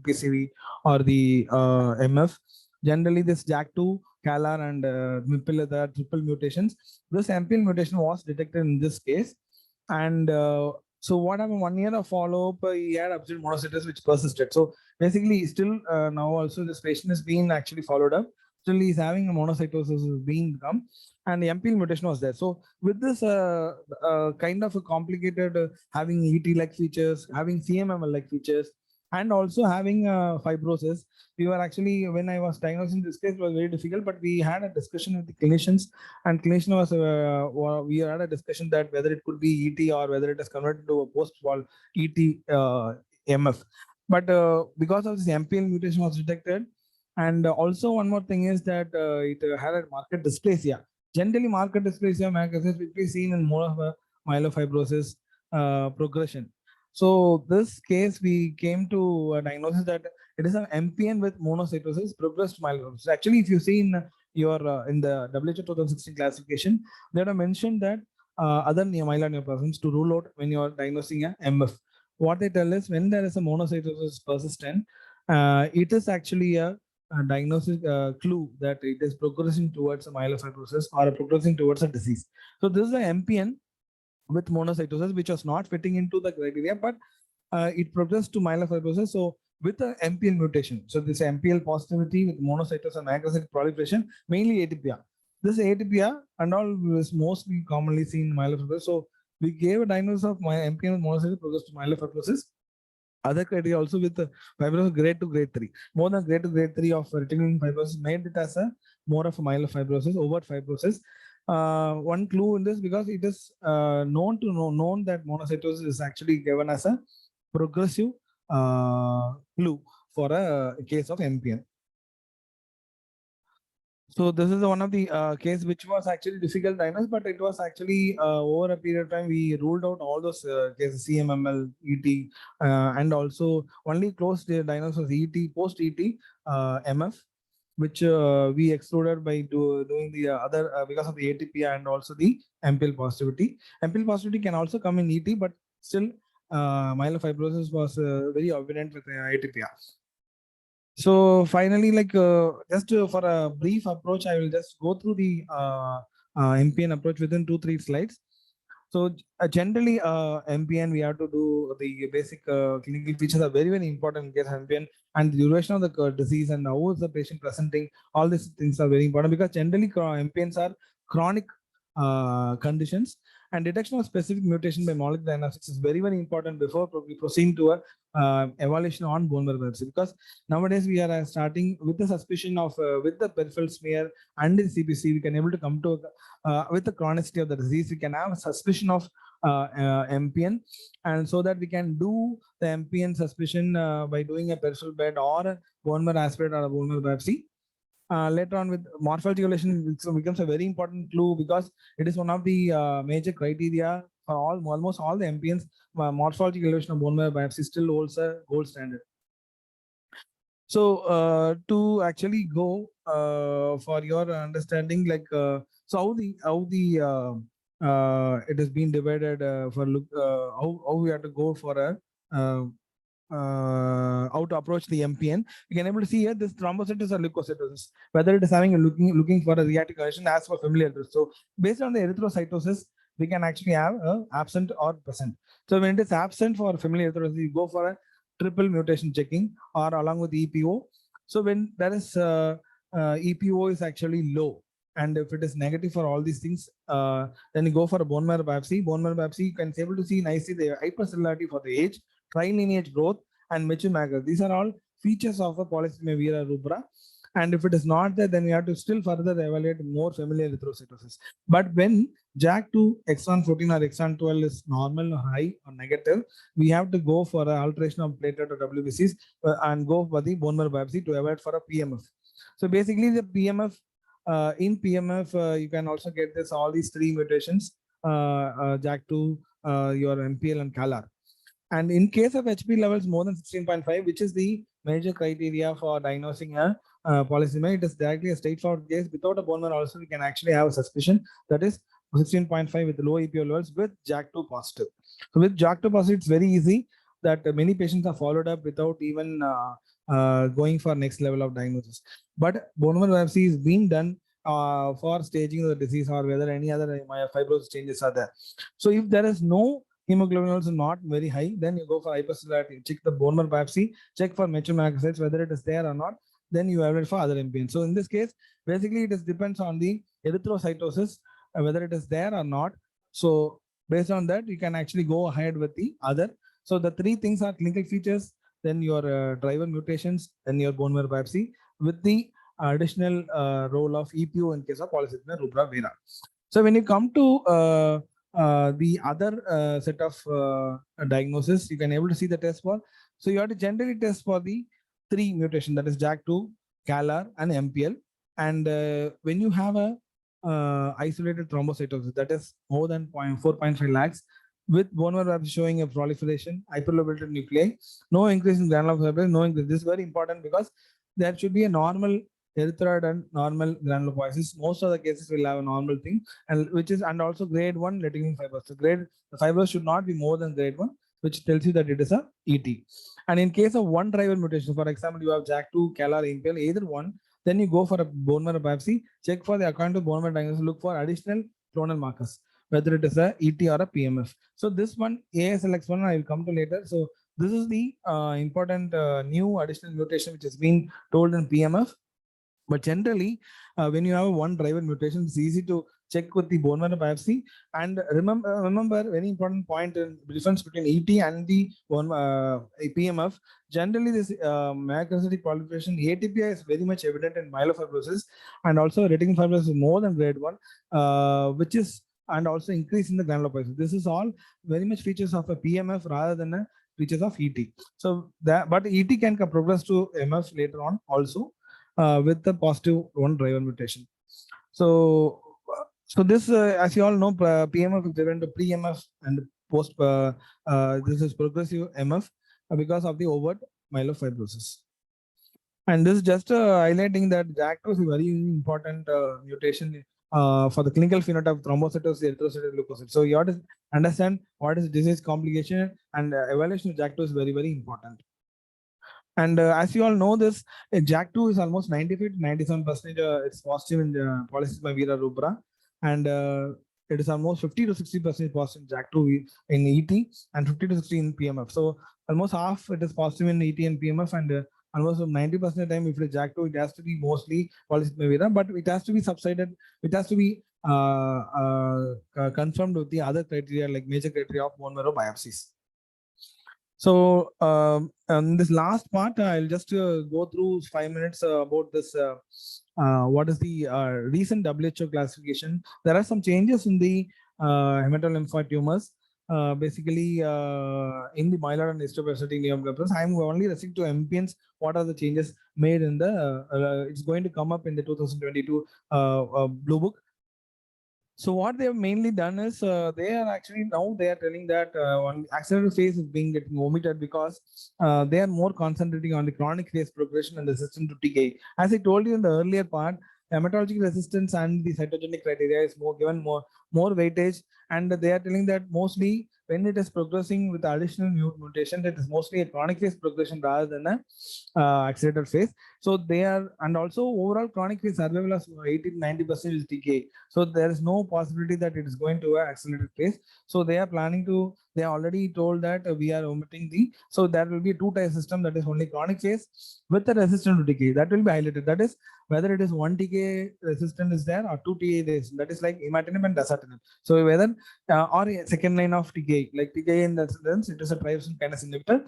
PCV, or the MF, generally this JAK2, CALR, and MPL, the triple mutations. This MPL mutation was detected in this case, and So what happened? 1 year of follow-up, he had absolute monocytosis which persisted. So basically, still now also this patient is being actually followed up. Still, he's having a monocytosis is being become, and the MPL mutation was there. So with this kind of a complicated having ET-like features, having CMML-like features, and also having fibrosis, we were actually, when I was diagnosing this case, it was very difficult. But we had a discussion with the clinicians, and clinician was we had a discussion that whether it could be ET or whether it is converted to a post-wall ET MF. But because of this MPL mutation was detected, and also one more thing is that it had a market dysplasia. Generally, market dysplasia macrocysts will be seen in more of a myelofibrosis progression. So this case, we came to a diagnosis that it is an MPN with monocytosis progressed myelofibrosis. Actually, if you see in the WHO 2016 classification, they have mentioned that other myeloneuroplasms to rule out when you are diagnosing a MF. What they tell is when there is a monocytosis persistent, it is actually a diagnosis clue that it is progressing towards a myelofibrosis or progressing towards a disease. So this is an MPN with monocytosis, which was not fitting into the criteria, but it progressed to myelofibrosis. So with a MPL mutation, so this MPL positivity with monocytosis and macrocytic proliferation, mainly atypia. This atypia and all is mostly commonly seen in myelofibrosis. So we gave a diagnosis of MPL with monocytosis progressed to myelofibrosis. Other criteria also with fibrosis grade to grade 3. More than grade to grade 3 of reticular fibrosis made it as a more of a myelofibrosis, overt fibrosis. One clue in this, because it is known that monocytosis is actually given as a progressive clue for a case of MPN. So this is one of the case which was actually difficult diagnosis, but it was actually over a period of time we ruled out all those cases, CMML, ET, and also only close diagnosis was ET, post ET, MF, which we excluded by doing the other because of the atypia and also the MPL positivity. MPL positivity can also come in ET, but still myelofibrosis was very evident with atypia. So finally, like just for a brief approach, I will just go through the MPN approach within 2-3 slides. So generally, MPN, we have to do the basic clinical features are very, very important in case of MPN, and the duration of the disease and how is the patient presenting. All these things are very important because generally MPNs are chronic conditions, and detection of specific mutation by molecular diagnostics is very, very important before we proceed to a evaluation on bone marrow biopsy, because nowadays we are starting with the suspicion of with the peripheral smear and the CBC, we can able to come to with the chronicity of the disease, we can have a suspicion of MPN, and so that we can do the MPN suspicion by doing a peripheral bed or a bone marrow aspirate or a bone marrow biopsy. Later on, with morphology evaluation, it becomes a very important clue because it is one of the major criteria for almost all the MPNs. Morphology evaluation of bone marrow biopsy still holds a gold standard. So to actually go for your understanding, like so how the it has been divided for how we have to go for a how to approach the MPN. You can able to see here this thrombocytosis or leukocytosis, whether it is having a looking for a reactive condition as for familial interest. So based on the erythrocytosis, we can actually have a absent or present. So when it is absent for familial erythrocytosis, you go for a triple mutation checking or along with EPO. So when there is EPO is actually low, and if it is negative for all these things, then you go for a bone marrow biopsy. Bone marrow biopsy, you can be able to see nicely the hypercellularity for the age, trilineage growth, and mature macro. These are all features of a polycythemia vera rubra. And if it is not there, then we have to still further evaluate more familial erythrocytosis. But when JAK2 exon 14 or exon 12 is normal, or high, or negative, we have to go for an alteration of platelet or WBCs and go for the bone marrow biopsy to avoid for a PMF. So basically, the PMF in PMF, you can also get this all these three mutations: JAK2, your MPL, and CALR. And in case of HP levels more than 16.5, which is the major criteria for diagnosing a polycythemia, it is directly a straightforward case. Without a bone marrow also, we can actually have a suspicion that is 16.5 with low EPO levels with JAK2 positive. So with JAK2 positive, it's very easy that many patients are followed up without even going for next level of diagnosis. But bone marrow biopsy is being done for staging of the disease or whether any other fibrosis changes are there. So if there is no hemoglobin levels are not very high, then you go for hypercellularity. Check the bone marrow biopsy, check for mature macrophages whether it is there or not. Then you evaluate for other MPNs. So in this case, basically it is depends on the erythrocytosis, whether it is there or not. So based on that, you can actually go ahead with the other. So the three things are clinical features, then your driver mutations, then your bone marrow biopsy with the additional role of EPO in case of polycythemia rubra vera. So when you come to the other set of diagnosis, you can able to see the test for. So you have to generally test for the three mutation, that is JAK2, CALR, and MPL. And when you have a isolated thrombocytosis, that is more than 4.5 lakhs, with bone marrow biopsy showing a proliferation, hyperlobated nuclei, no increase in granular fibrils, no increase. This is very important because there should be a normal erythroid and normal granulocytosis. Most of the cases will have a normal thing, and which is and also grade 1 lenticular fibers. So the fibers should not be more than grade 1, which tells you that it is a ET. And in case of one driver mutation, for example, you have JAK2, CALR, MPL, either one, then you go for a bone marrow biopsy, check for the account of bone marrow diagnosis, look for additional clonal markers, whether it is a ET or a PMF. So this one, ASLX1, I will come to later. So this is the important new additional mutation which has been told in PMF. But generally, when you have one driver mutation, it's easy to check with the bone marrow biopsy. And remember very important point in difference between ET and the PMF. Generally, this macrocytic proliferation ATPI is very much evident in myelofibrosis, and also retinal fibrosis is more than grade 1, which is and also increase in the granulocytosis. This is all very much features of a PMF rather than a features of ET. So that, but ET can progress to MF later on also. With the positive one driver mutation. So, this, as you all know, PMF is different to pre-MF and post. This is progressive MF because of the overt myelofibrosis. And this is just highlighting that JAK2 is a very important mutation for the clinical phenotype of thrombocytosis, erythrocytosis, leukocytes. So you have to understand what is disease complication, and evaluation of JAK2 is very, very important. And as you all know, this JAK2 is almost 95 to 97%. It's positive in polycythemia vera rubra, and it is almost 50 to 60% positive in JAK2 in ET and 50 to 60 in PMF. So almost half it is positive in ET and PMF, and almost 90% of the time, if it is JAK2, it has to be mostly polycythemia vera, but it has to be subsided. It has to be confirmed with the other criteria, like major criteria of bone marrow biopsies. So in this last part, I'll just go through 5 minutes about this. What is the recent WHO classification? There are some changes in the hematolymphoid tumors. Basically, in the myeloid and histopathologic neoplasms, I'm only restricted to MPNs. What are the changes made in the? It's going to come up in the 2022 Blue Book. So what they have mainly done is they are actually now they are telling that one accelerated phase is being getting omitted because they are more concentrating on the chronic phase progression and resistance to TKI. As I told you in the earlier part, hematologic resistance and the cytogenic criteria is given more weightage, and they are telling that mostly when it is progressing with additional mutation, it is mostly a chronic phase progression rather than a accelerated phase. So they are, and also overall chronic phase survival is 80 to 90% is TKI. So there is no possibility that it is going to an accelerated phase. So they are planning to, they already told that we are omitting so there will be a two-tier system, that is only chronic phase with the resistance to TKI. That will be highlighted. That is whether it is one TKI resistant is there or two TKI resistant. That is like imatinib and dasatinib. So whether or a second line of TKI, like TKI in that sense, it is a tyrosine kinase inhibitor.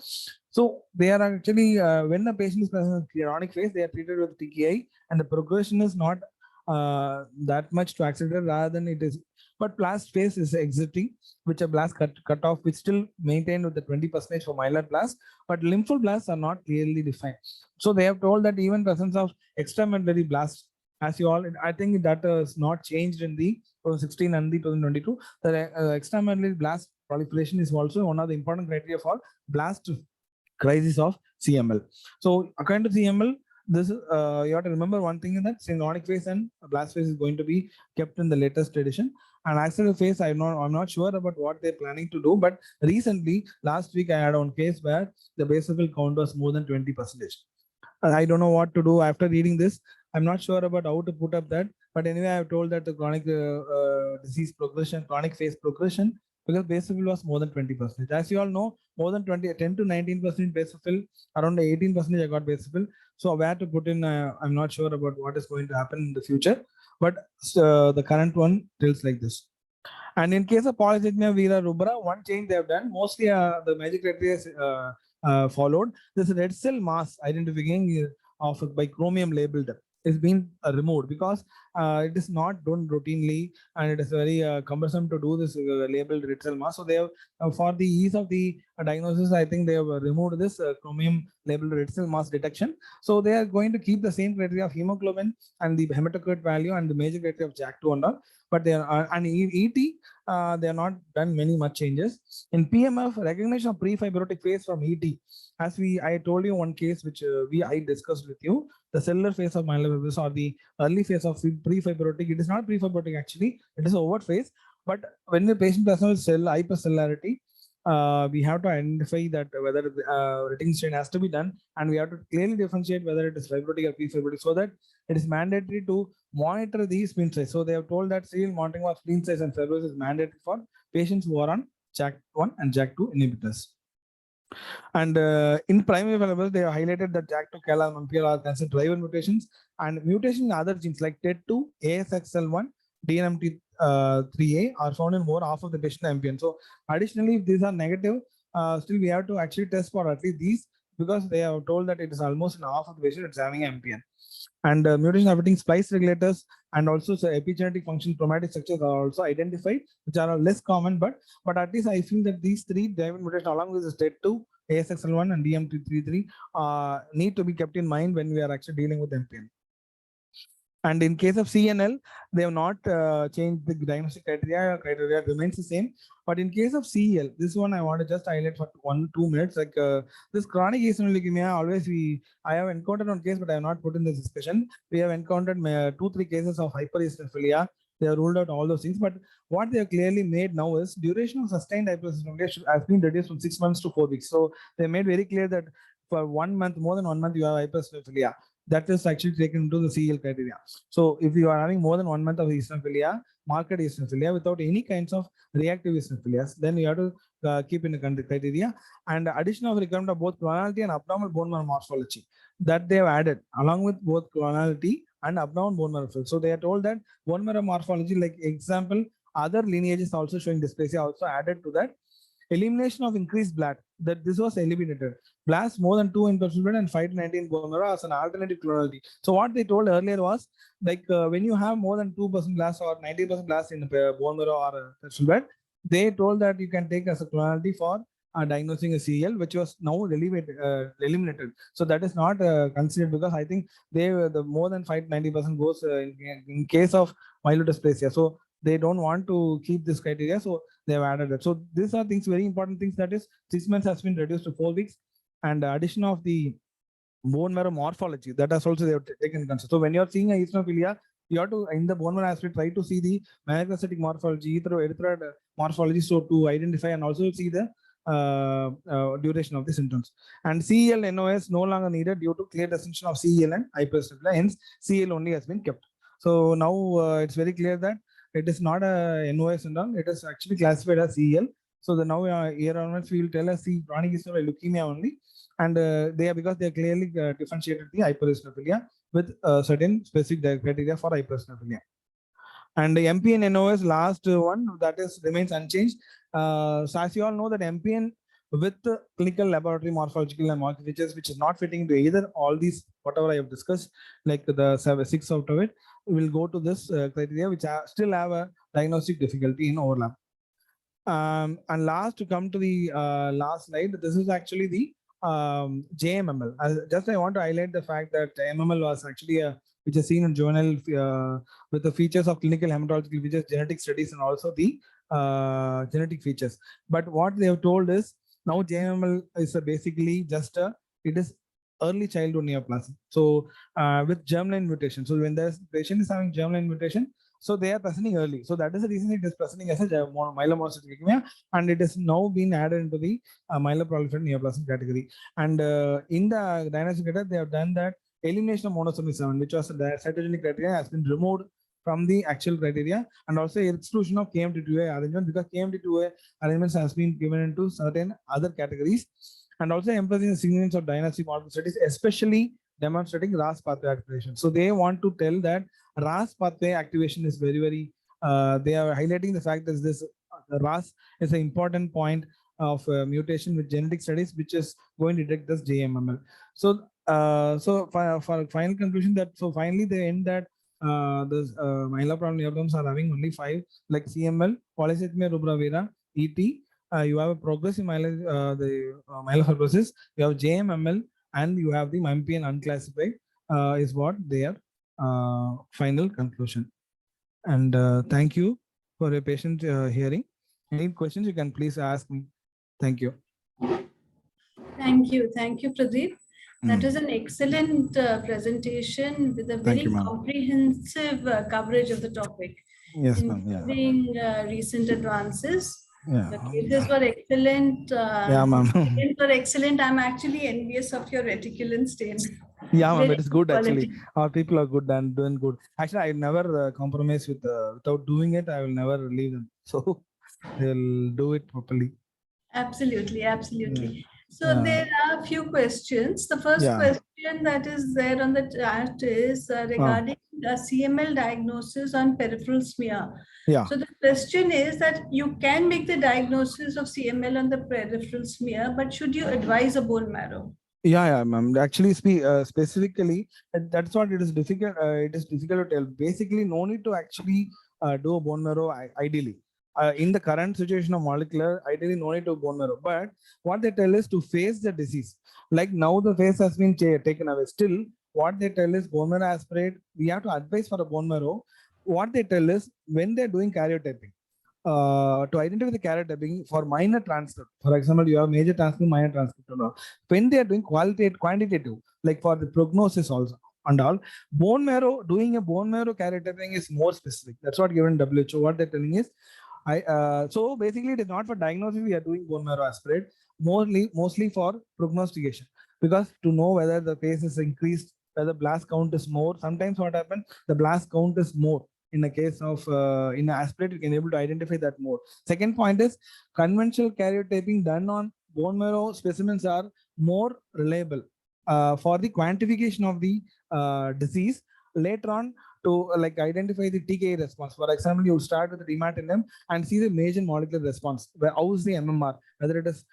So they are actually, when the patient is present in chronic phase, they are treated with TKI, and the progression is not that much to accelerate rather than it is. But blast phase is exiting, which a blast cut off, which still maintained with the 20% for myeloid blast, but lymphoid blasts are not clearly defined. So they have told that even presence of extramedullary blast, as you all, I think that is not changed in the 2016 and the 2022. The extramedullary blast proliferation is also one of the important criteria for blast crisis of CML. So according to CML, this you have to remember one thing, in that synchronic phase and blast phase is going to be kept in the latest edition. And accelerated phase, I'm not sure about what they're planning to do. But recently, last week, I had one case where the basophil count was more than 20%. I don't know what to do after reading this. I'm not sure about how to put up that. But anyway, I've told that the chronic disease progression, chronic phase progression because basophil was more than 20%. As you all know, more than 10 to 19% basophil, around 18% I got basophil. So where to put in, I'm not sure about what is going to happen in the future, but the current one tells like this. And in case of polycythemia vera rubra, one change they have done, mostly the magic criteria is followed. This red cell mass identifying of by chromium labeled is being removed because it is not done routinely, and it is very cumbersome to do this labeled red cell mass. So they have, for the ease of the diagnosis, I think they have removed this chromium labeled red cell mass detection. So they are going to keep the same criteria of hemoglobin and the hematocrit value and the major criteria of JAK2 and all, but they are and ET they are not done many much changes. In PMF, recognition of pre-fibrotic phase from ET, as I told you one case which I discussed with you, the cellular phase of myelofibrosis or the early phase of pre-fibrotic. It is not pre-fibrotic actually; it is overt phase. But when the patient presents cell hypercellularity, we have to identify that whether retintion has to be done, and we have to clearly differentiate whether it is fibrotic or pre-fibrotic, so that it is mandatory to monitor the spleen size. So they have told that serial monitoring of spleen size and fibrosis is mandatory for patients who are on JAK1 and JAK2 inhibitors. And in primary fibrosis, they have highlighted that JAK2, KALA, MMPL are considered driver mutations, and mutations in other genes like TET2, ASXL1, DNMT3A are found in more half of the patient MPN. So additionally, if these are negative, still we have to actually test for at least these, because they have told that it is almost in half of the patient it's having MPN. And mutation affecting splice regulators and also epigenetic function chromatic structures are also identified, which are less common, but at least I feel that these three driver mutations along with the STET2, ASXL1 and DMT33 need to be kept in mind when we are actually dealing with MPN. And in case of CNL, they have not changed the diagnostic criteria remains the same. But in case of CEL, this one I want to just highlight for 1-2 minutes. Like this chronic eosinophilic leukemia, always I have encountered one case, but I have not put in this discussion. We have encountered 2-3 cases of hypereosinophilia. They have ruled out all those things. But what they have clearly made now is duration of sustained hypereosinophilia has been reduced from 6 months to 4 weeks. So they made very clear that for 1 month, more than 1 month, you have hypereosinophilia. That is actually taken into the CEL criteria. So if you are having more than 1 month of eosinophilia, marked eosinophilia without any kinds of reactive eosinophilias, then you have to keep in the criteria. And addition of requirement of both clonality and abnormal bone marrow morphology that they have added along with both clonality and abnormal bone marrow. So they are told that bone marrow morphology, like example, other lineages also showing dysplasia also added to that. Elimination of increased blast, that this was eliminated. Blast more than 2 in peripheral blood and 5 to 19 bone marrow as an alternative clonality. So what they told earlier was, like when you have more than 2% blast or 19% blast in bone marrow or peripheral blood, they told that you can take as a clonality for diagnosing a CEL, which was now eliminated. So that is not considered, because I think the more than 5 to 90% goes in case of myelodysplasia. So they don't want to keep this criteria, so they have added it. So these are things, very important things, that is 6 months has been reduced to 4 weeks, and addition of the bone marrow morphology, that has also they have taken consideration. So when you are seeing a eosinophilia, you have to, in the bone marrow aspect, try to see the melanocytic morphology, erythroid morphology, so to identify and also see the duration of the symptoms. And CEL NOS no longer needed due to clear distinction of CEL and hypereosinophilia. Hence, CEL only has been kept. So now it's very clear that it is not a NOS and all, it is actually classified as CEL. So the now here onwards we will tell us the chronic eosinophilic leukemia only, and because they are clearly differentiated the hypereosinophilia with certain specific criteria for hypereosinophilia. And the MPN NOS last one, that is remains unchanged. So as you all know that MPN with clinical laboratory morphological and molecular features which is not fitting to either all these whatever I have discussed, like the 6 out of it, we will go to this criteria which still have a diagnostic difficulty in overlap. And last, to come to the last slide, this is actually the JMML. I want to highlight the fact that MML was actually which is seen in journal with the features of clinical hematological features, genetic studies, and also the genetic features. But what they have told is now JMML is basically just it is early childhood neoplasm. So with germline mutation. So when the patient is having germline mutation, so they are presenting early. So that is the reason it is presenting as a myelomonocytic leukemia, and it has now been added into the myeloproliferative neoplasm category. And in the diagnostic data, they have done that elimination of monosomy 7, which was the cytogenic criteria, has been removed from the actual criteria, and also exclusion of KMT2A arrangement, because KMT2A arrangements has been given into certain other categories, and also emphasizing the significance of diagnostic model studies, especially demonstrating RAS pathway activation. So they want to tell that RAS pathway activation is very, very, they are highlighting the fact that this RAS is an important point of mutation with genetic studies, which is going to detect this JMML. So, for final conclusion, that so finally they end that the myeloproliferative neoplasms are having only 5, like CML, polycythemia rubra vera, ET. You have a progressive myelofibrosis. You have JMML, and you have the MMPN unclassified. Is what their final conclusion. And thank you for your patient hearing. Any questions you can please ask me. Thank you. Thank you, Pradeep. That is an excellent presentation with a very comprehensive coverage of the topic, yes, ma'am. including recent advances. Yeah. The cases were excellent. Yeah, ma'am. Cases were excellent. I'm actually envious of your reticulin stain. Yeah, ma'am. Very It is good quality. actually. Our people are good and doing good. Actually, I never compromise with without doing it. I will never leave them. So they'll do it properly. Absolutely, absolutely. Yeah. So Yeah. there are a few questions. The first Yeah. question that is there on the chat is regarding CML diagnosis on peripheral smear. Yeah. So the question is that you can make the diagnosis of CML on the peripheral smear, but should you advise a bone marrow? Yeah, ma'am. Actually, specifically, that's what it is difficult. It is difficult to tell. Basically, no need to actually do a bone marrow ideally. In the current situation of molecular, ideally no need to bone marrow. But what they tell is to face the disease. Like now the face has been taken away. Still, what they tell is bone marrow aspirate. We have to advise for a bone marrow. What they tell is when they're doing karyotyping, to identify the karyotyping for minor transcript. For example, you have major transcript, minor transcript. When they are doing quantitative, like for the prognosis also and all, bone marrow, doing a bone marrow karyotyping is more specific. That's what given WHO. What they're telling is, so basically it is not for diagnosis we are doing bone marrow aspirate, mostly for prognostication, because to know whether the phase is increased, whether blast count is more. Sometimes what happens, the blast count is more. In a case of in an aspirate, you can able to identify that more. Second point is conventional karyotyping done on bone marrow specimens are more reliable for the quantification of the disease later on, to like identify the TKA response. For example, you start with the rematinib and see the major molecular response. How is the MMR? Whether it is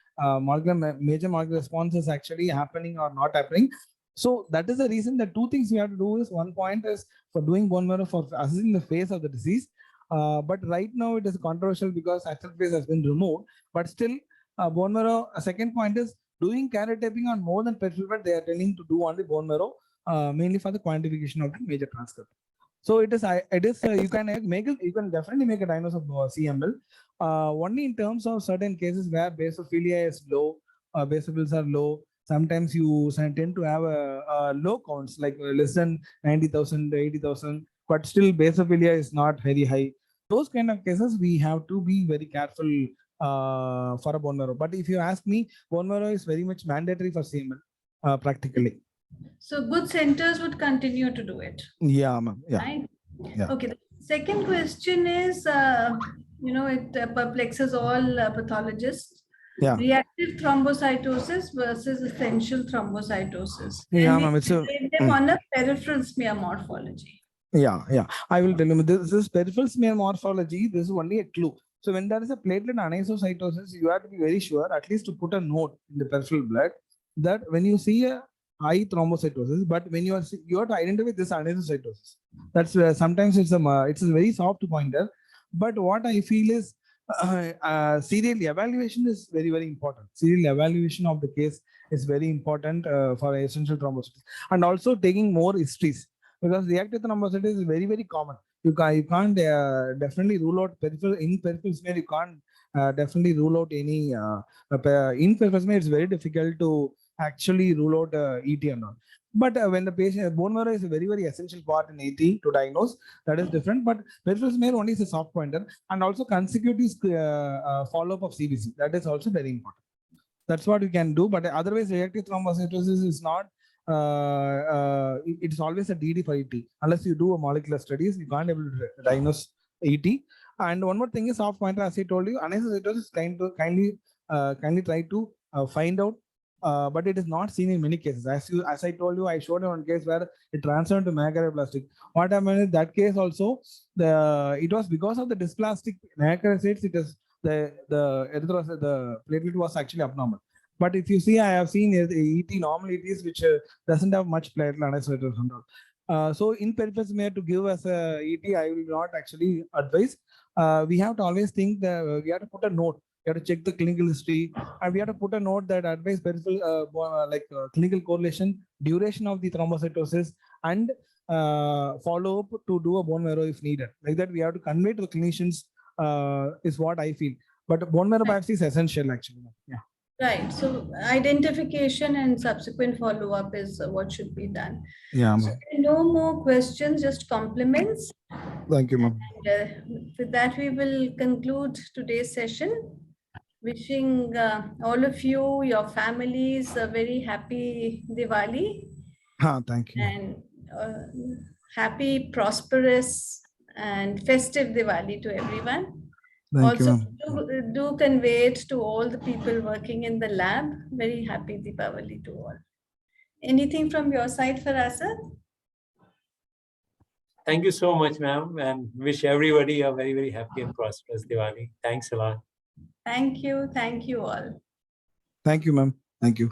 major molecular response is actually happening or not happening. So that is the reason that two things we have to do is, one point is for doing bone marrow for assessing the phase of the disease. But right now it is controversial because actual phase has been removed. But still, bone marrow. A second point is doing karyotyping on more than peripheral blood. They are telling to do on the bone marrow, mainly for the quantification of the major transcript. So it is you can definitely make a diagnosis of CML only in terms of certain cases where basophilia is low, basophils are low. Sometimes you tend to have a low counts, like less than 90,000, 80,000, but still basophilia is not very high. Those kind of cases we have to be very careful for a bone marrow. But if you ask me, bone marrow is very much mandatory for CML practically. So good centers would continue to do it. Yeah, ma'am. Yeah. Right? Yeah. Okay. The second question is, it perplexes all pathologists. Yeah. Reactive thrombocytosis versus essential thrombocytosis. Yeah, Can ma'am. we It's a separate them on a peripheral smear morphology? Yeah. I will tell you. This is peripheral smear morphology. This is only a clue. So when there is a platelet anisocytosis, you have to be very sure, at least to put a note in the peripheral blood, that when you see a high thrombocytosis, but when you have to identify this anisocytosis. That's sometimes it's a very soft pointer. But what I feel is serial evaluation is very, very important. Serial evaluation of the case is very important for essential thrombocytosis, and also taking more histories, because reactive thrombocytosis is very, very common. You can't definitely rule out peripheral smear. You can't definitely rule out any in peripheral smear. It's very difficult to actually rule out ET or not. But when the patient bone marrow is a very, very essential part in ET to diagnose, that is different. But peripheral smear only is a soft pointer, and also consecutive follow-up of CBC. That is also very important. That's what we can do. But otherwise, reactive thrombocytosis is not it's always a DD for ET. Unless you do a molecular studies, you can't able to diagnose ET. And one more thing is soft pointer, as I told you, anisocytosis kindly try to find out, but it is not seen in many cases. As I told you, I showed you one case where it transferred to megakaryocytic. What happened in that case also, it was because of the dysplastic megakaryocytes. It is the platelet was actually abnormal. But if you see, I have seen ET normal ETs which doesn't have much platelet anisocytosis and all. So in purpose to give us a ET, I will not actually advise. We have to always think that we have to put a note. We have to check the clinical history, and we have to put a note that advice peripheral clinical correlation, duration of the thrombocytosis, and follow up to do a bone marrow if needed. Like that, we have to convey to the clinicians. Is what I feel. But bone marrow biopsy is essential, actually. Yeah. Right. So identification and subsequent follow-up is what should be done. Yeah. So no more questions, just compliments. Thank you, ma'am. And with that, we will conclude today's session. Wishing all of you, your families, a very happy Diwali Thank you. and happy, prosperous, and festive Diwali to everyone. Thank Also, you, do convey it to all the people working in the lab. Very happy Diwali to all. Anything from your side, Farasa? Thank you so much, ma'am, and wish everybody a very, very happy and prosperous Diwali. Thanks a lot. Thank you. Thank you all. Thank you, ma'am. Thank you.